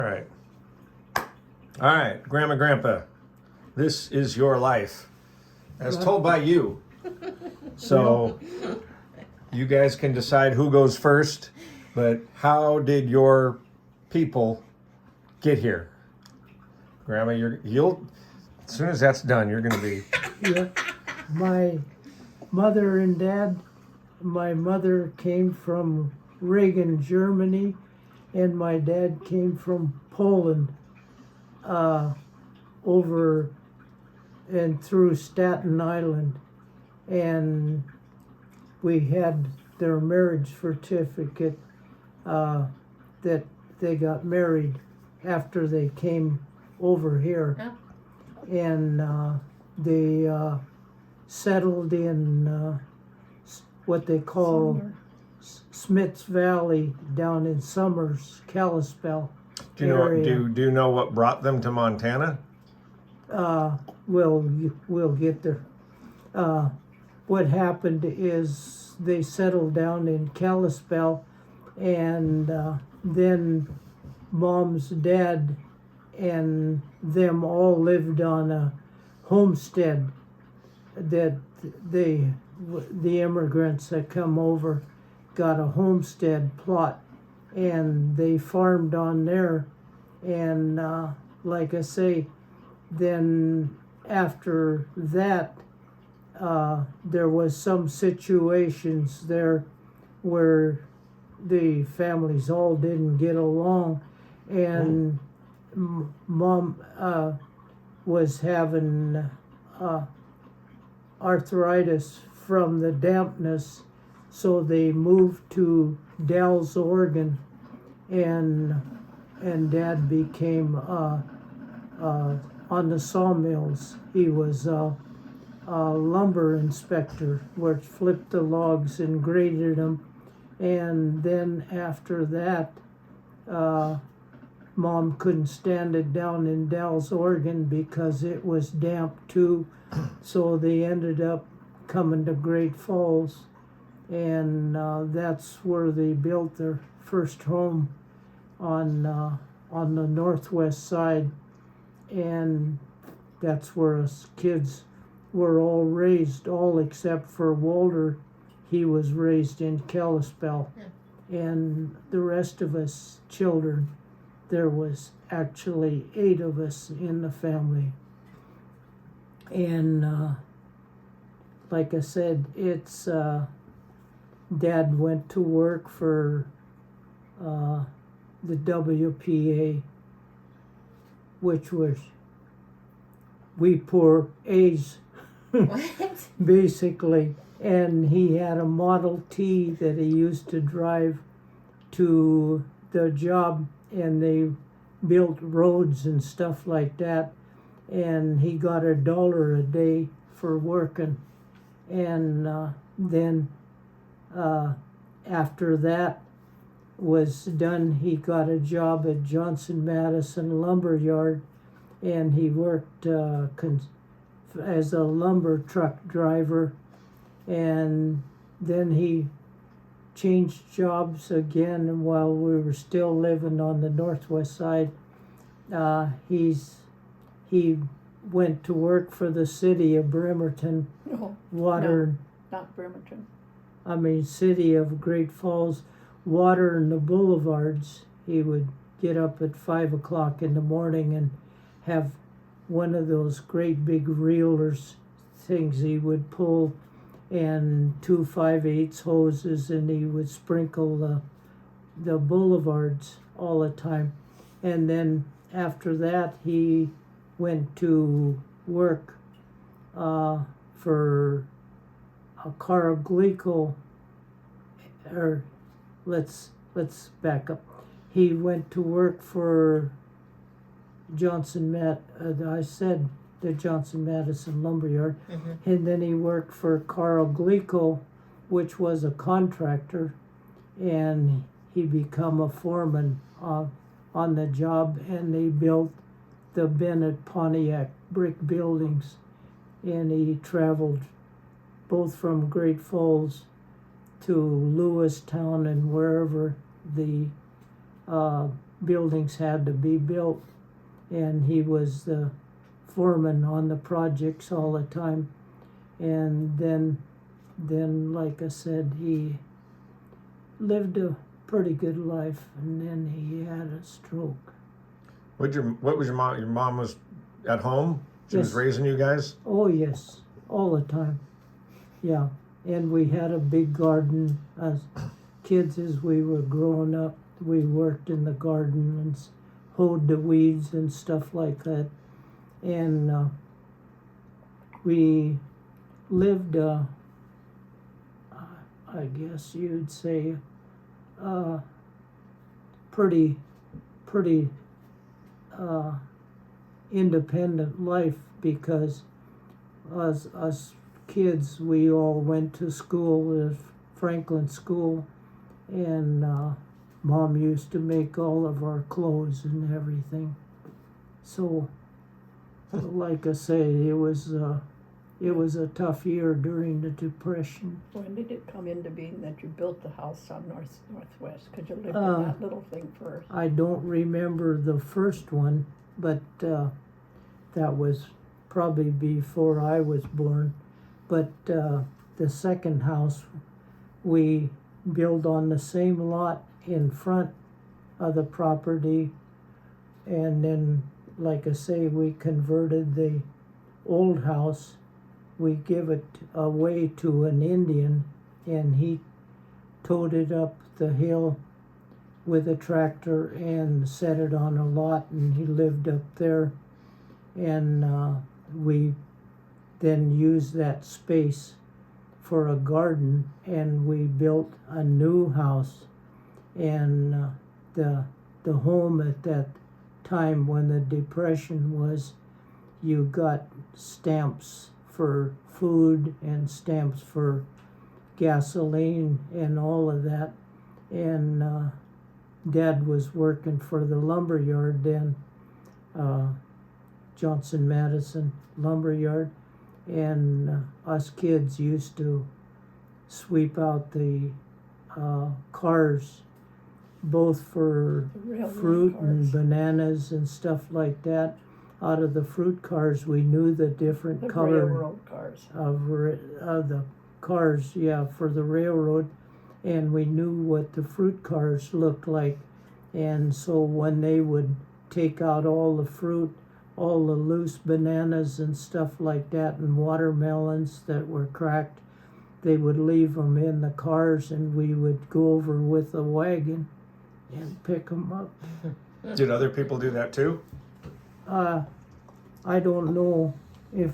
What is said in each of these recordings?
All right. All right, Grandma, Grandpa, this is your life, as told by you. So you guys can decide who goes first, but how did your people get here? Grandma, you'll as soon as that's done, you're going to be. Yeah. My mother and dad, my mother came from Reagan, Germany, and my dad came from Poland, over and through Staten Island. And we had their marriage certificate, that they got married after they came over here. Yeah. And they settled in what they call Summer. Smiths Valley down in Summers, Kalispell Do you know? area. Do you know what brought them to Montana? We'll get there. What happened is they settled down in Kalispell, and then Mom's dad and them all lived on a homestead that the immigrants that come over got a homestead plot, and they farmed on there. And like I say, then after that, there was some situations there where the families all didn't get along, and Mom was having arthritis from the dampness, so they moved to Dalles, Oregon, and Dad became on the sawmills. He was a lumber inspector, where flipped the logs and graded them. And then after that, Mom couldn't stand it down in Dalles, Oregon, because it was damp too. So they ended up coming to Great Falls, and that's where they built their first home on the northwest side. And that's where us kids were all raised, all except for Walter. He was raised in Kalispell. And the rest of us children, there was actually 8 of us in the family. And like I said, it's Dad went to work for the WPA, which was we poor A's, What? basically. And he had a Model T that he used to drive to the job, and they built roads and stuff like that. And he got $1 a day for working. And then after that was done, he got a job at Johnson Madison Lumber Yard, and he worked as a lumber truck driver. And then he changed jobs again while we were still living on the northwest side. He went to work for the city of Bremerton, No, water. not Bremerton. City of Great Falls, watering the boulevards. He would get up at 5 o'clock in the morning and have one of those great big reelers things he would pull, and 2 5/8 hoses, and he would sprinkle the boulevards all the time. And then after that, he went to work for a Caraglico, or let's back up. He went to work for I said the Johnson Madison Lumberyard, and then he worked for Caraglico, which was a contractor, and he become a foreman on the job, and they built the Bennett Pontiac brick buildings, and he traveled both from Great Falls to Lewistown and wherever the buildings had to be built, and he was the foreman on the projects all the time. And then like I said, he lived a pretty good life, and then he had a stroke. What was your mom? Your mom was at home? She was Yes. raising you guys? Oh yes, all the time. Yeah, and we had a big garden as kids. As we were growing up, we worked in the garden and hoed the weeds and stuff like that. And we lived, I guess you'd say, pretty independent life, because us kids, we all went to school at Franklin School, and Mom used to make all of our clothes and everything. So, like I say, it was a tough year during the Depression. When did it come into being that you built the house on northwest? Because you lived Uh, in that little thing first. I don't remember the first one, but that was probably before I was born. But the second house we built on the same lot in front of the property, and then, like I say, we converted the old house. We give it away to an Indian, and he towed it up the hill with a tractor and set it on a lot, and he lived up there. And we then used that space for a garden, and we built a new house. And the home at that time, when the Depression was, you got stamps for food and stamps for gasoline and all of that. And Dad was working for the lumber yard then, Johnson Madison lumber yard, and us kids used to sweep out the cars, both for The railroad fruit cars. and bananas and stuff like that. Out of the fruit cars, we knew the different The color railroad cars. of the cars, yeah, for the railroad, and we knew what the fruit cars looked like. And so when they would take out all the fruit, all the loose bananas and stuff like that, and watermelons that were cracked, they would leave them in the cars, and we would go over with a wagon and pick them up. Did other people do that too? I don't know if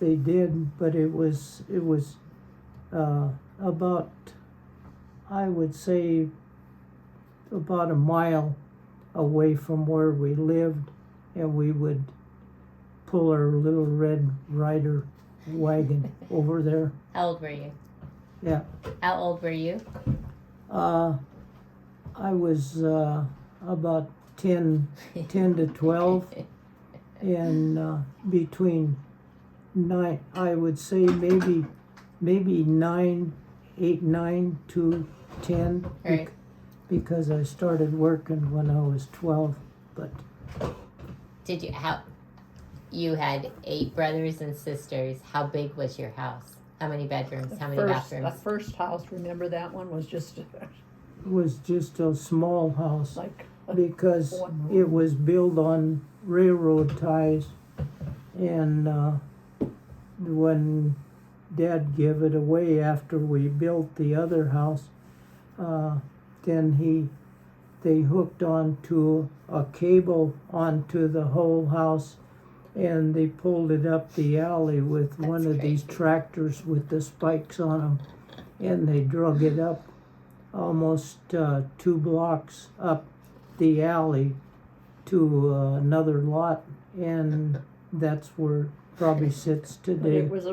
they did, but it was about, I would say, about a mile away from where we lived, and we would pull our little Red Ryder wagon over there. How old were you? Yeah. How old were you? I was about 10 to 12, and between 9, I would say maybe 9, 8, 9 to 10, Right. because I started working when I was 12. But Did you had 8 brothers and sisters. How big was your house? How many bedrooms? How many The bathrooms? first house, remember that one was just it was just a small house, like because one it was built on railroad ties, and when Dad gave it away after we built the other house, then they hooked onto a cable onto the whole house, and they pulled it up the alley with one of these crazy. tractors with the spikes on them, and they drug it up almost 2 blocks up the alley to another lot, and that's where it probably sits today. it was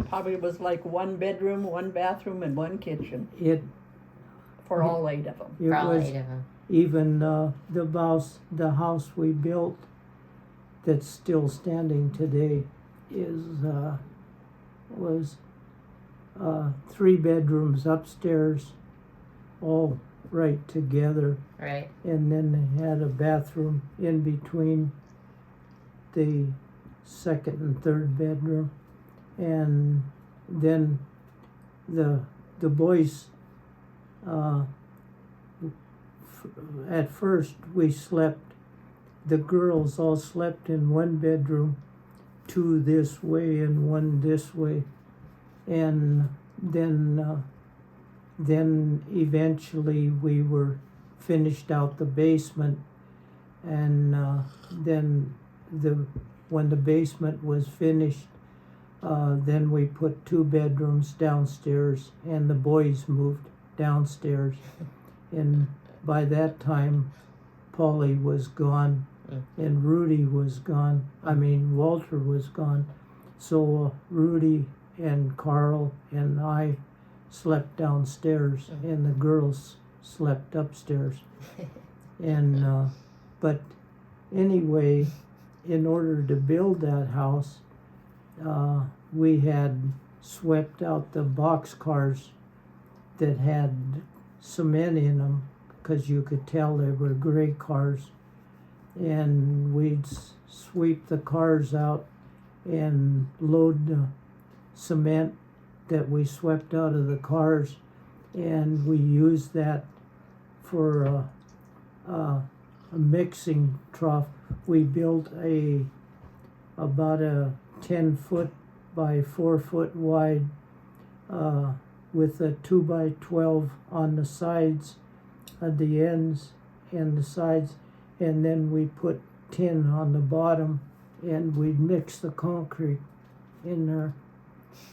probably was like 1 bedroom, 1 bathroom, and 1 kitchen It for all 8 of them. it For all was 8 of them. even the house we built that's still standing today was 3 bedrooms upstairs, all right together. Right. And then they had a bathroom in between the second and third bedroom. And then the boys, at first we slept, the girls all slept in one bedroom, two this way and one this way. And then eventually we were finished out the basement, and then when the basement was finished, then we put 2 bedrooms downstairs, and the boys moved downstairs. And by that time, Polly was gone, and Rudy was gone. Walter was gone. So Rudy and Carl and I slept downstairs, and the girls slept upstairs. And but anyway, in order to build that house, we had swept out the boxcars that had cement in them, because you could tell they were gray cars. And we'd sweep the cars out and load the cement that we swept out of the cars, and we used that for a mixing trough. We built about a 10-foot by 4-foot wide, with a 2x12 on the sides, at the ends and the sides, and then we put tin on the bottom, and we'd mix the concrete in there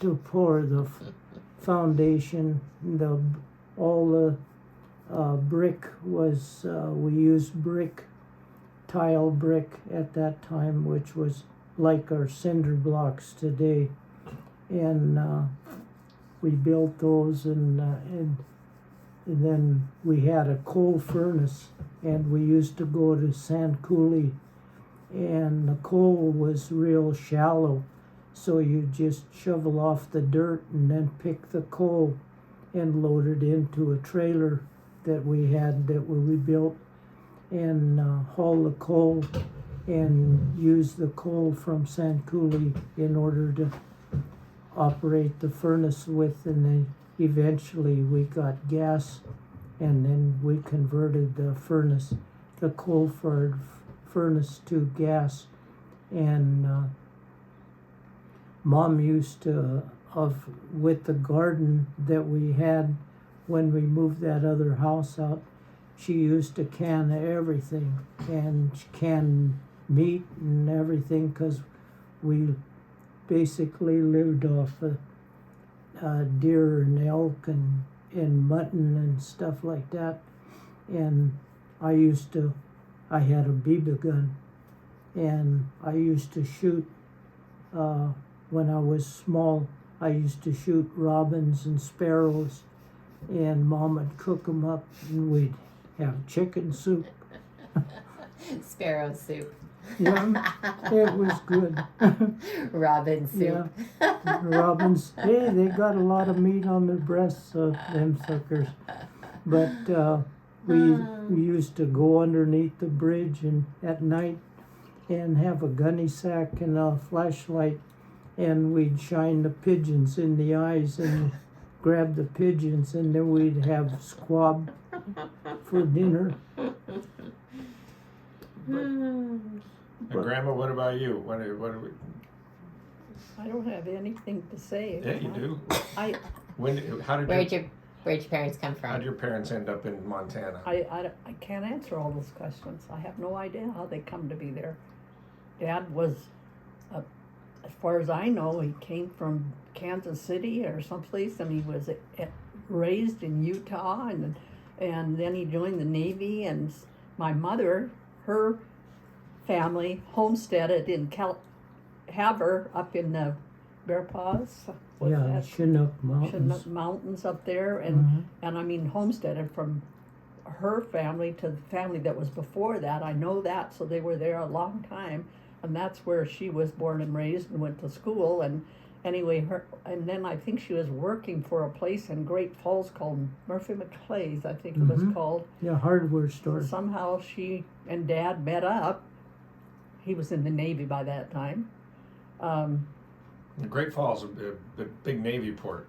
to pour the foundation. All the brick was, we used tile brick at that time, which was like our cinder blocks today. And we built those, and then we had a coal furnace, and we used to go to Sand Coulee, and the coal was real shallow, so you just shovel off the dirt and then pick the coal and load it into a trailer that we had, that we built, and haul the coal and use the coal from Sand Coulee in order to operate the furnace with. And then eventually we got gas, and then we converted the coal-fired furnace to gas. And Mom used to, with the garden that we had when we moved that other house out, she used to can everything, and can meat and everything, because we basically lived off deer and elk and mutton and stuff like that. And I had a BB gun, and I used to shoot, when I was small, I used to shoot robins and sparrows, and Mom would cook them up, and we'd have chicken soup. Sparrow soup. Yeah, it was good. Robin soup. Yeah, robins. Hey, they got a lot of meat on their breasts, them suckers. But we used to go underneath the bridge and at night, and have a gunny sack and a flashlight, and we'd shine the pigeons in the eyes and grab the pigeons, and then we'd have squab for dinner. And Grandma, what about you? What do we? I don't have anything to say. Yeah, you do. Where'd your parents come from? How did your parents end up in Montana? I can't answer all those questions. I have no idea how they come to be there. Dad was, as far as I know, he came from Kansas City or someplace, and he was raised in Utah, and then he joined the Navy. And my mother, her family homesteaded in Havre up in the Bear Paws. Chinook Mountains. Chinook Mountains up there, and homesteaded from her family to the family that was before that. I know that, so they were there a long time, and that's where she was born and raised and went to school, and anyway, and then I think she was working for a place in Great Falls called Murphy McClay's, I think it was called. Yeah, hardware store. Somehow she and Dad met up. He was in the Navy by that time. Great Falls, a big Navy port.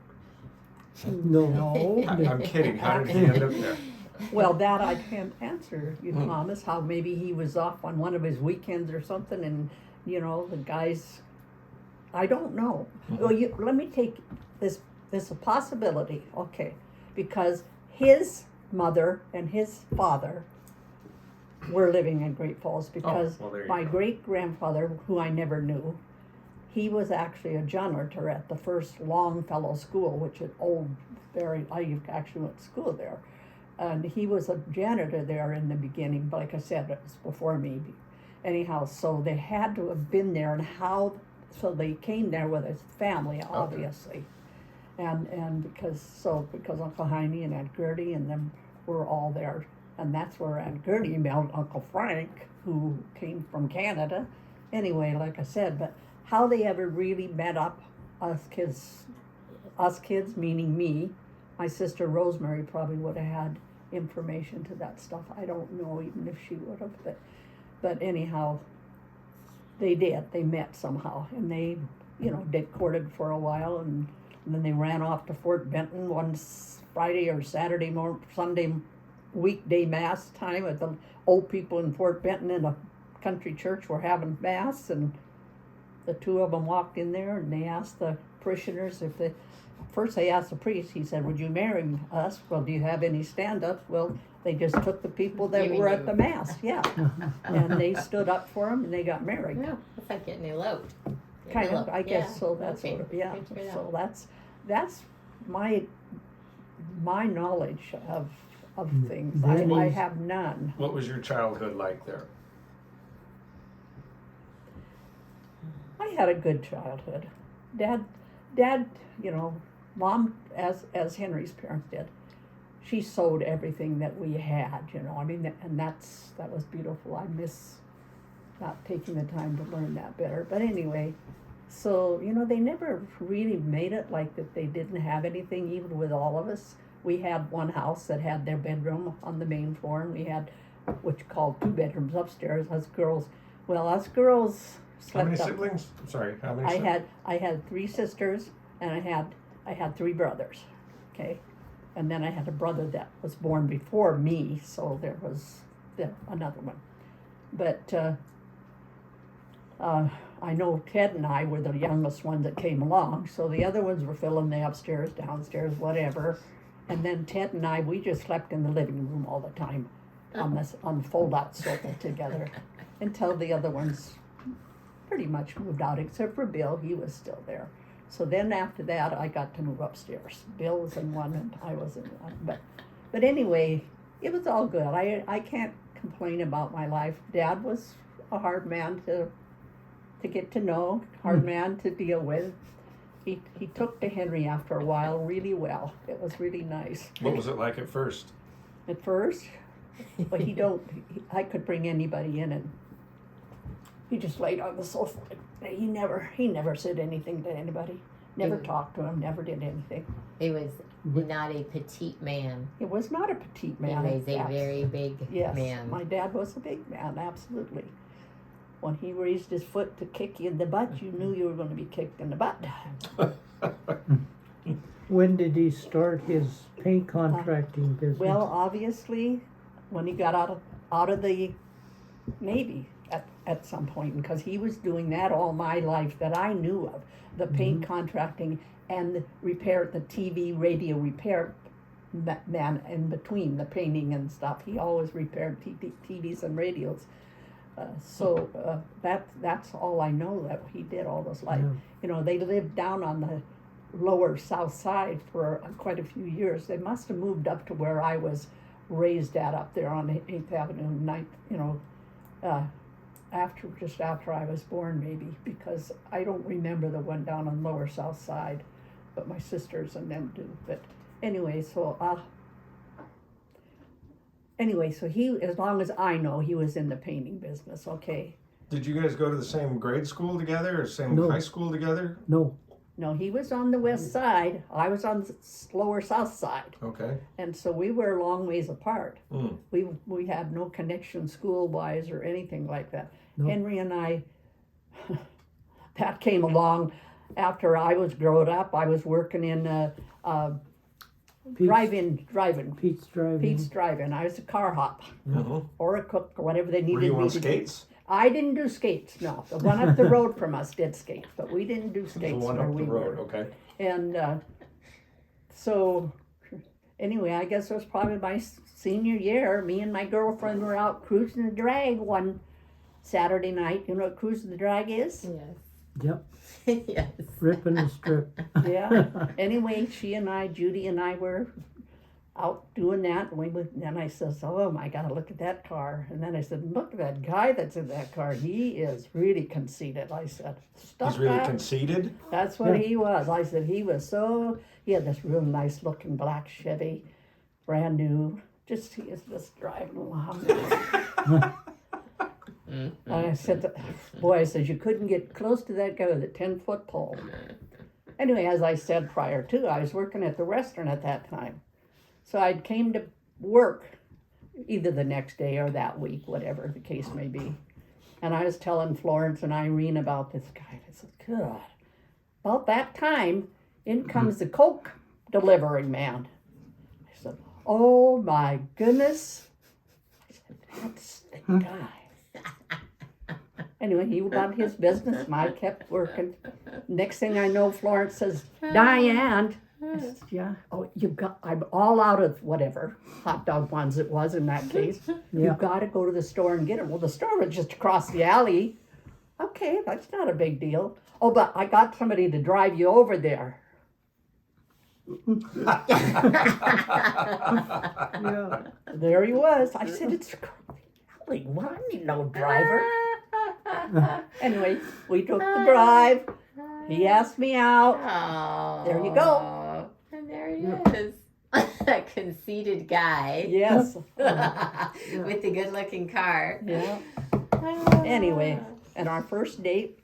No. I'm kidding. How did he end up there? Well, that I can't answer you, Thomas. How maybe he was off on one of his weekends or something, and you know the guys. I don't know. Well, let me take this. This a possibility, okay? Because his mother and his father were living in Great Falls. Because my great grandfather, who I never knew, he was actually a janitor at the first Longfellow School, which is old. I actually went to school there. And he was a janitor there in the beginning, but like I said, it was before me. Anyhow, so they had to have been there, and so they came there with his family, obviously. And because Uncle Heine and Aunt Gertie and them were all there. And that's where Aunt Gertie met Uncle Frank, who came from Canada. Anyway, like I said, but how they ever really met up, us kids meaning me, my sister Rosemary probably would have had information to that stuff. I don't know even if she would have, but anyhow, they did. They met somehow, and they, they courted for a while, and then they ran off to Fort Benton one Friday or Saturday morning, Sunday weekday mass time at the old people in Fort Benton in a country church were having mass, and the two of them walked in there, and they asked the parishioners first they asked the priest, he said, would you marry us? Well, do you have any stand-ups? Well, they just took the people that were at the mass, yeah. And they stood up for them, and they got married. No, it's like getting eloped. Kind of, I guess, so that's okay. yeah. So that's my knowledge of things. I have none. What was your childhood like there? I had a good childhood. Dad, Mom, as Henry's parents did, she sewed everything that we had, I mean, and that was beautiful. I miss not taking the time to learn that better. But anyway, so, they never really made it like that they didn't have anything, even with all of us. We had one house that had their bedroom on the main floor, and we had, which called 2 bedrooms upstairs. Us girls slept How many up. siblings? Sorry, how many siblings? I had 3 sisters, and I had 3 brothers, okay? And then I had a brother that was born before me, so there was another one. But I know Ted and I were the youngest ones that came along, so the other ones were filling the upstairs, downstairs, whatever. And then Ted and I, we just slept in the living room all the time on the fold-out sofa together until the other ones pretty much moved out, except for Bill. He was still there. So then after that, I got to move upstairs. Bill was in one and I was in one. But anyway, it was all good. I can't complain about my life. Dad was a hard man to get to know, hard man to deal with. He took to Henry after a while really well. It was really nice. What was it like at first? At first, but I could bring anybody in and he just laid on the sofa. He never said anything to anybody. Never talked to him. Never did anything. He was not a petite man. It was not a petite man. He was a very big man. Yes, my dad was a big man, absolutely. When he raised his foot to kick you in the butt, you knew you were going to be kicked in the butt. When did he start his paint contracting business? Well, obviously, when he got out of the Navy at some point, because he was doing that all my life that I knew of, the paint contracting and the TV, radio repair man in between the painting and stuff. He always repaired TVs and radios. That's all I know that he did all this life. Yeah. They lived down on the lower south side for quite a few years. They must have moved up to where I was raised at up there on 8th Avenue, just after I was born maybe, because I don't remember the one down on lower south side, but my sisters and them do. But anyway, so he, as long as I know, he was in the painting business, okay. Did you guys go to the same grade school together or same No. high school together? No, No, he was on the west side. I was on the lower south side. Okay. And so we were a long ways apart. Mm. We had no connection school-wise or anything like that. Nope. Henry and I, that came along after I was growing up. I was working in Pete's, drive-in. Pete's driving. Pete's drive-in. I was a car hop Mm-hmm. or a cook or whatever they Were needed you me on to do. skates? I didn't do skates, no. The one up the road from us did skates, but we didn't do The skates one where up we the road. were. Okay. And so, anyway, I guess it was probably my senior year. Me and my girlfriend were out cruising the drag one Saturday night. You know what cruising the drag is? Yep, Yes. ripping the strip. Yeah. Anyway, she and I, Judy and I were out doing that. And I says, oh my God, look at that car. And then I said, look at that guy that's in that car. He is really conceited. I said, stop He's really that. conceited. That's what Yeah. he was. I said he had this real nice looking black Chevy, brand new. He is just driving along. And I said, boy, I said, you couldn't get close to that guy with a 10-foot pole. Anyway, as I said prior to, I was working at the restaurant at that time. So I came to work either the next day or that week, whatever the case may be. And I was telling Florence and Irene about this guy. I said, God, about that time, in comes the Coke delivery man. I said, oh my goodness. I said, that's the guy. Anyway, he got his business and I kept working. Next thing I know, Florence says, Diane. I said, yeah. Oh, I'm all out of whatever hot dog ones it was in that case. Yeah. You've got to go to the store and get them. Well, the store was just across the alley. Okay, that's not a big deal. Oh, but I got somebody to drive you over there. Yeah. There he was. I said, it's across the alley. Well, I need no driver. Anyway, we took the drive. He asked me out. Oh. There you go. And there he is. A conceited guy. Yes. With the good looking car. Yeah. Anyway, and our first date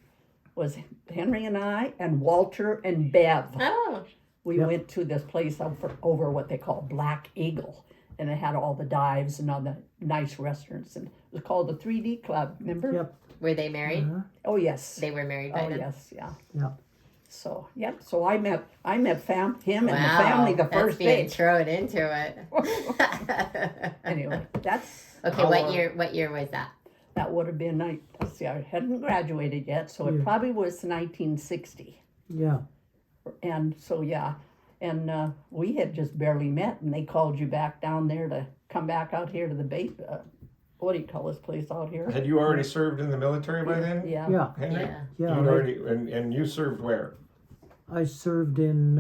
was Henry and I and Walter and Bev. Oh. We Yep. went to this place over what they call Black Eagle. And it had all the dives and all the nice restaurants. And it was called the 3D Club, remember? Yep. Were they married? Uh-huh. Oh, yes. They were married by Oh, then? yes, yeah. Yeah. So, yep. So I met him and the Wow, family the that's first being date. thrown into it. Anyway, that's Okay, what year was that? that would have been, let's see, I hadn't graduated yet, so it Yeah. probably was 1960. Yeah. And so, yeah, and we had just barely met, and they called you back down there to come back out here to the base. What do you call this place out here? Had you already served in the military by then? Yeah. Yeah. Henry? Yeah. Yeah. You'd already, and you served where? I served in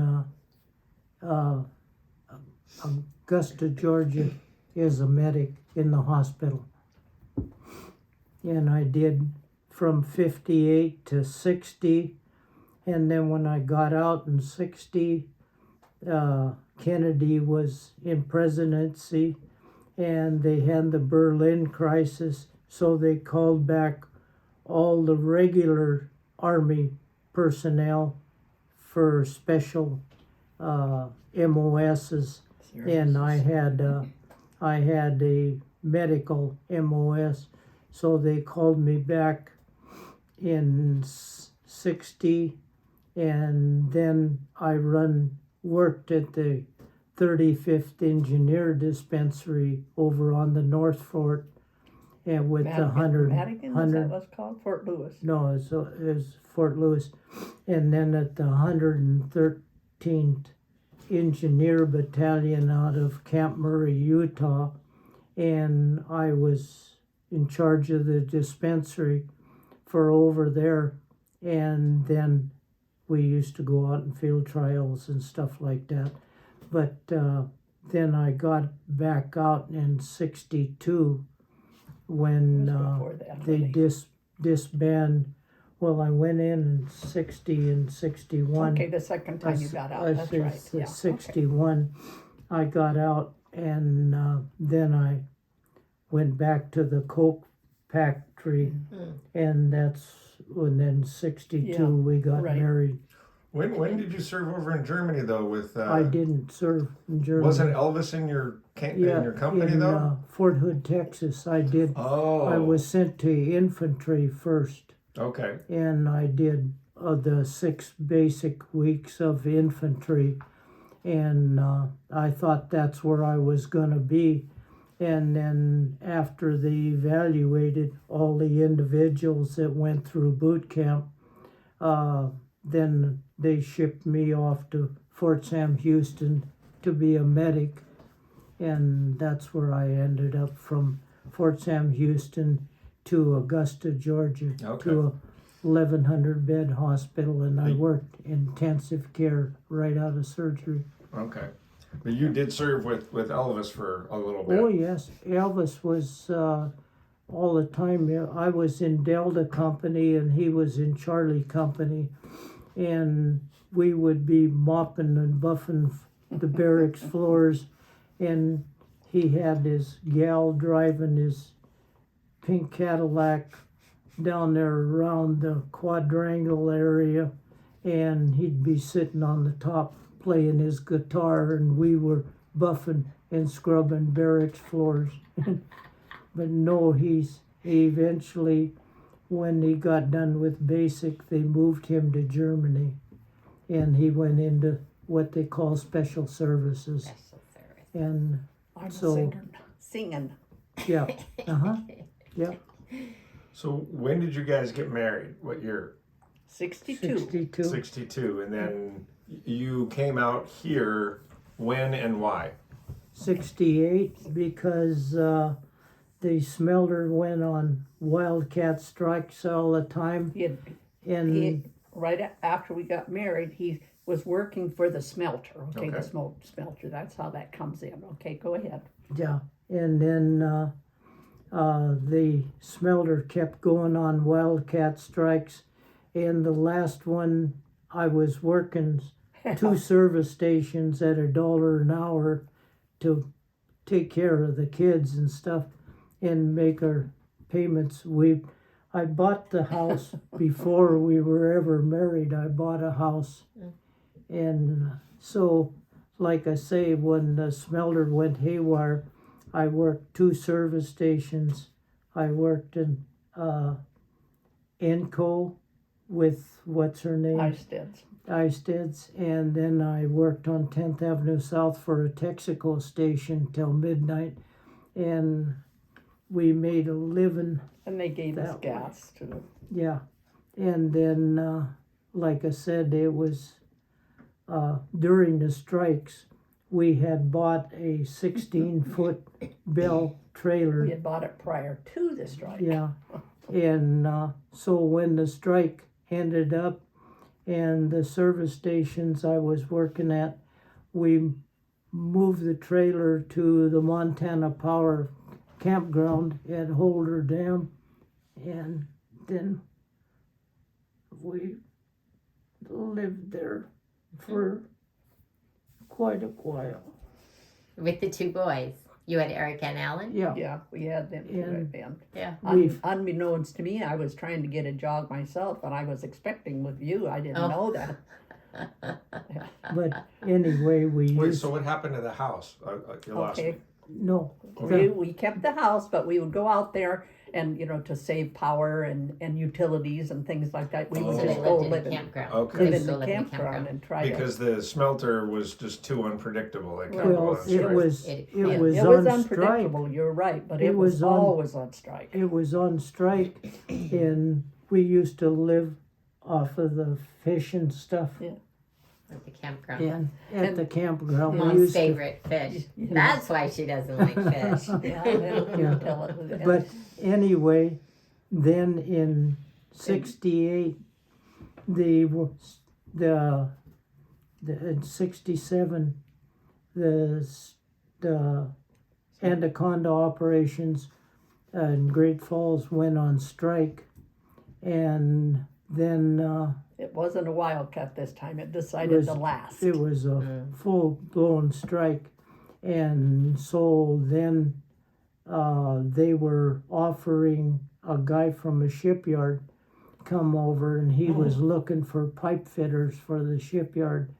Augusta, Georgia, as a medic in the hospital. And I did from 58 to 60. And then when I got out in 60, Kennedy was in presidency and they had the Berlin crisis. So they called back all the regular Army personnel for special MOSs, and I had a medical MOS, so they called me back in 60, and then I worked at the 35th Engineer Dispensary over on the North Fort, and with the 100, Madigan, is that what's called? Fort Lewis. no, it was Fort Lewis. And then at the 113th Engineer Battalion out of Camp Murray, Utah. And I was in charge of the dispensary for over there. And then we used to go out and field trials and stuff like that. But then I got back out in 62 when Before that, they really. disband. Well, I went in 60 and 61. Okay, the second time you got out. That's right. Yeah. Okay. 61, I got out, and then I went back to the Coke factory, and that's when then 62 Yeah, we got right. married When did you serve over in Germany though? With I didn't serve in Germany. wasn't Elvis in your in your company in, though? Fort Hood, Texas. I did. Oh, I was sent to infantry first, okay. and I did the 6 basic weeks of infantry, and I thought that's where I was going to be. And then after they evaluated all the individuals that went through boot camp, then they shipped me off to Fort Sam Houston to be a medic, and that's where I ended up from Fort Sam Houston to Augusta, Georgia, Okay. to a 1,100 bed hospital, and I worked intensive care right out of surgery. Okay. But you did serve with Elvis for a little bit. Oh yes, Elvis was all the time. Yeah, I was in Delta Company and he was in Charlie Company, and we would be mopping and buffing the barracks floors, and he had his gal driving his pink Cadillac down there around the quadrangle area, and he'd be sitting on the top playing his guitar, and we were buffing and scrubbing barracks floors. But no, he eventually, when he got done with basic, they moved him to Germany, and he went into what they call special services. Special service. And I'm So- a singer, singing. yeah, yeah, So when did you guys get married? What year? 62. 62. 62. And then you came out here when and why? 68 because the smelter went on wildcat strikes all the time, and Right after we got married, he was working for the smelter. Okay, Okay. the smelter. That's how that comes in. Okay, go ahead. yeah, and then the smelter kept going on wildcat strikes, and the last one I was working 2 service stations at $1 an hour to take care of the kids and stuff and make our payments. I bought the house before we were ever married. I bought a house, and so like I say, when the smelter went haywire, I worked 2 service stations. I worked in Enco with what's her name? Isted's, and then I worked on 10th Avenue South for a Texaco station till midnight, and we made a living. And they gave us That gas too. Yeah, and then like I said, it was during the strikes. We had bought a 16-foot bell trailer. We had bought it prior to the strike. Yeah, and so when the strike ended up, and the service stations I was working at, we moved the trailer to the Montana Power campground at Holder Dam, and then we lived there for quite a while. With the 2 boys. You had Eric and Alan? Yeah, Yeah, we had them too, And- Ben. Yeah. Unbeknownst to me, I was trying to get a job myself, and I was expecting with you. I didn't know that. but anyway, we Wait, used so what happened to the house? You lost Okay, me. no. we kept the house, but we would go out there and, to save power and utilities and things like that. We Oh. would So they just go lived in live the in, campground. Okay. live They in still the live in the campground and try Because the smelter was just too unpredictable. It kept Well, going it straight. was It- it yeah. was It was on strike. unpredictable, you're right, but It it was was on- always on strike. It was on strike, and we used to live off of the fish and stuff. At the campground. And at the campground, we Mom's used to. favorite fish. That's why she doesn't like fish. Yeah, and Yeah. tell it. But anyway, then in '68, in '67, the Anaconda operations in Great Falls went on strike, and then It wasn't a wildcat this time, it decided to last. it was a full-blown strike, and so then they were offering a guy from a shipyard come over, and he was looking for pipe fitters for the shipyard.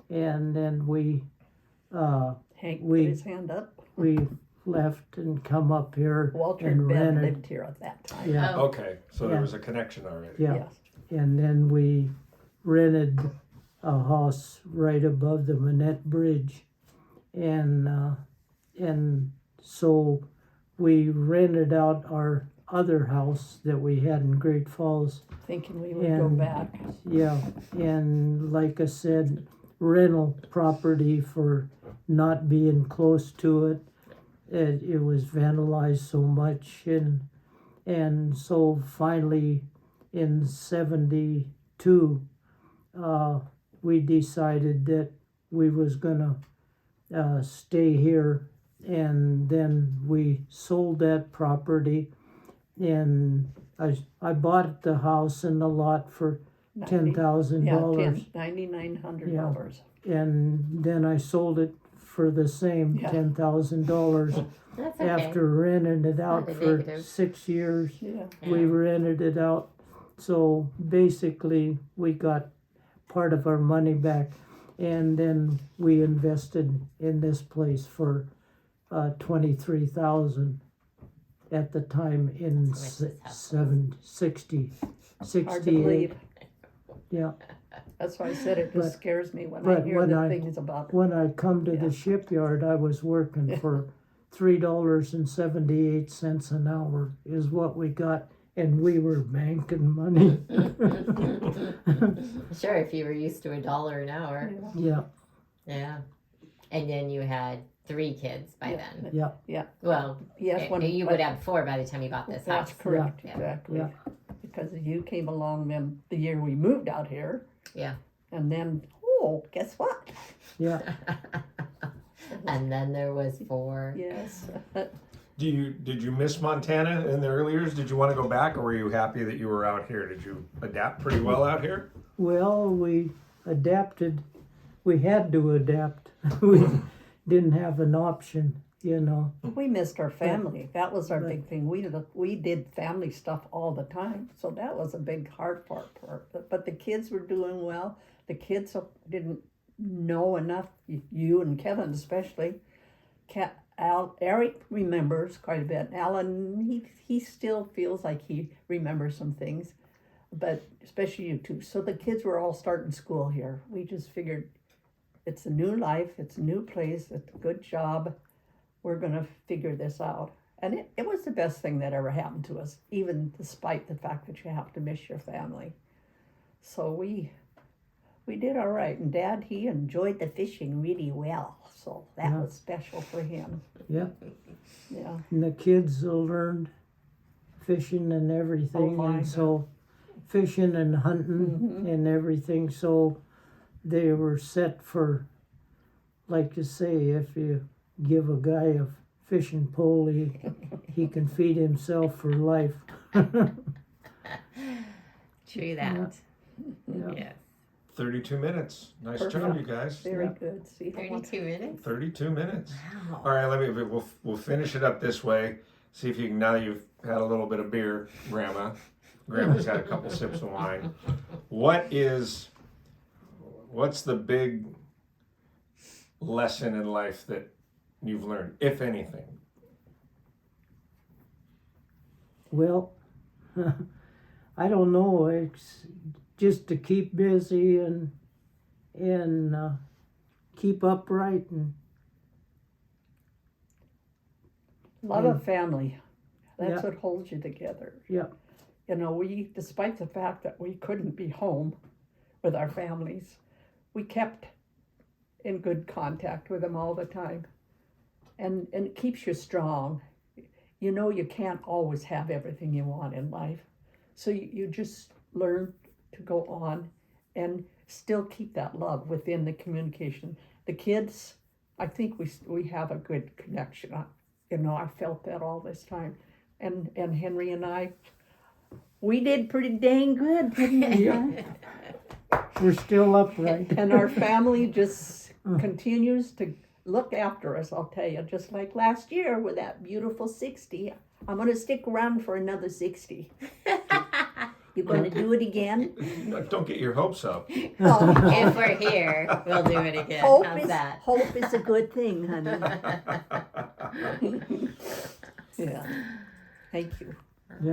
And then Hank we- put his hand up. we left and come up here Walter and and Ben rented. lived here at that time. Yeah, Oh. Okay, so there Yeah. was a connection already. yeah. Yes. And then we rented a house right above the Manette Bridge, and so we rented out our other house that we had in Great Falls. Thinking we would go And- back. Yeah, and like I said, rental property for not being close to it. It was vandalized so much, and so finally in 72, we decided that we was gonna stay here, and then we sold that property, and I bought the house and the lot for $10,000, $9,900. and then I sold it for the same Yeah. $10,000 That's okay. after renting it out Not a for negative. 6 years. Yeah. We Yeah. rented it out, so basically we got part of our money back, and then we invested in this place for $23,000 at the time in How much this house 60, Hard to 68. believe. Yeah, That's why I said it But- just scares me when I but hear when the I- things about. when I come to Yeah. the shipyard, I was working for $3.78 an hour is what we got, and we were banking money. Sure, if you were used to $1 an hour. Yeah, Yeah. And then you had 3 kids by Yeah. then. yeah, Well, Yes, when you but would have 4 by the time you bought this That's house. correct, Yeah. exactly. Yeah. Because you came along then the year we moved out here. Yeah. And then, guess what? yeah. And then there was 4. Yes. Did you miss Montana in the early years? Did you want to go back, or were you happy that you were out here? Did you adapt pretty well out here? Well, we adapted. We had to adapt. We didn't have an option, you know. We missed our family. That was our Right. big thing. We did family stuff all the time. So that was a big hard part. But the kids were doing well. The kids didn't know enough, you and Kevin especially. Eric remembers quite a bit. Alan, he still feels like he remembers some things, but especially you two. So the kids were all starting school here. We just figured it's a new life, it's a new place, it's a good job. We're going to figure this out. And it was the best thing that ever happened to us, even despite the fact that you have to miss your family. So we did all right. And Dad, he enjoyed the fishing really well. So that Yeah. was special for him. Yeah, Yeah. and the kids learned fishing and everything, fine. and so fishing and hunting and everything. So they were set for, like you say, if you give a guy a fishing pole, he can feed himself for life. True that. Yeah. Yes. 32 minutes. Nice job, Perfect. you guys. Very Yeah. good. See, how much- 32 minutes? 32 minutes. Wow. All right, we'll finish it up this way. See if you can, now that you've had a little bit of beer, Grandma's had a couple sips of wine. What's the big lesson in life that you've learned, if anything? Well, I don't know. It's just to keep busy and keep upright and Love of family. That's Yeah. what holds you together. yeah, You know, despite the fact that we couldn't be home with our families, we kept in good contact with them all the time. And it keeps you strong. You know, you can't always have everything you want in life. So you just learn to go on and still keep that love within the communication. The kids, I think we have a good connection. I felt that all this time. And Henry and I, we did pretty dang good, didn't we? we're still upright. And our family just continues to look after us, I'll tell you. Just like last year with that beautiful 60. I'm going to stick around for another 60. You gonna do it again? Don't get your hopes up. Oh, If we're here, we'll do it again. How's that? hope is a good thing, honey. Yeah. Thank you.